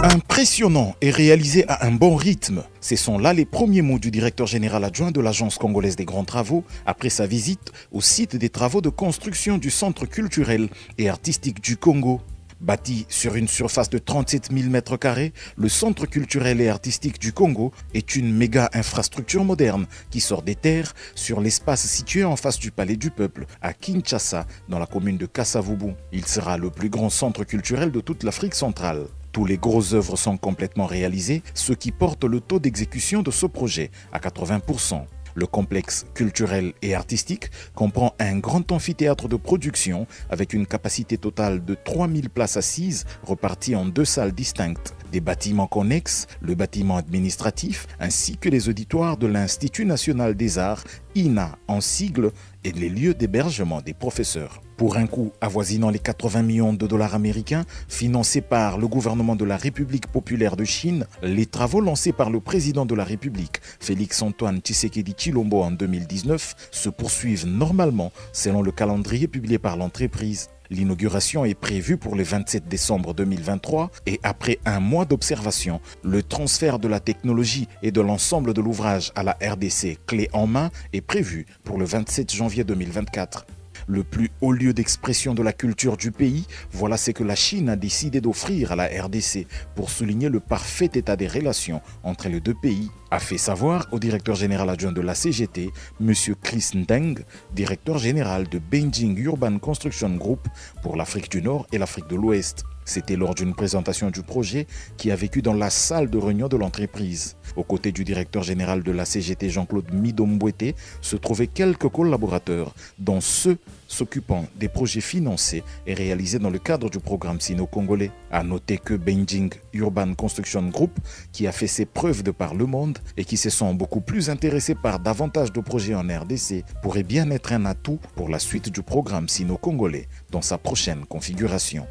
Impressionnant et réalisé à un bon rythme. Ce sont là les premiers mots du directeur général adjoint de l'Agence congolaise des grands travaux après sa visite au site des travaux de construction du Centre culturel et artistique du Congo. Bâti sur une surface de 37 000 m², le Centre culturel et artistique du Congo est une méga infrastructure moderne qui sort des terres sur l'espace situé en face du Palais du Peuple à Kinshasa dans la commune de Kasavubu. Il sera le plus grand centre culturel de toute l'Afrique centrale. Tous les grosses œuvres sont complètement réalisées, ce qui porte le taux d'exécution de ce projet à 80%. Le complexe culturel et artistique comprend un grand amphithéâtre de production avec une capacité totale de 3000 places assises reparties en 2 salles distinctes. Des bâtiments connexes, le bâtiment administratif ainsi que les auditoires de l'Institut national des arts, INA en sigle, et les lieux d'hébergement des professeurs. Pour un coût avoisinant les 80 millions de dollars américains, financés par le gouvernement de la République populaire de Chine, les travaux lancés par le président de la République, Félix-Antoine Tshisekedi Tshilombo en 2019, se poursuivent normalement selon le calendrier publié par l'entreprise. L'inauguration est prévue pour le 27 décembre 2023 et après un mois d'observation, le transfert de la technologie et de l'ensemble de l'ouvrage à la RDC clé en main est prévu pour le 27 janvier 2024. Le plus haut lieu d'expression de la culture du pays, voilà ce que la Chine a décidé d'offrir à la RDC pour souligner le parfait état des relations entre les deux pays, a fait savoir au directeur général adjoint de la CGT, M. Chris Ndeng, directeur général de Beijing Urban Construction Group pour l'Afrique du Nord et l'Afrique de l'Ouest. C'était lors d'une présentation du projet qui a vécu dans la salle de réunion de l'entreprise. Aux côtés du directeur général de la CGT, Jean-Claude Midombouete, se trouvaient quelques collaborateurs, dont ceux s'occupant des projets financés et réalisés dans le cadre du programme sino-congolais. A noter que Beijing Urban Construction Group, qui a fait ses preuves de par le monde et qui se sont beaucoup plus intéressés par davantage de projets en RDC, pourrait bien être un atout pour la suite du programme sino-congolais dans sa prochaine configuration.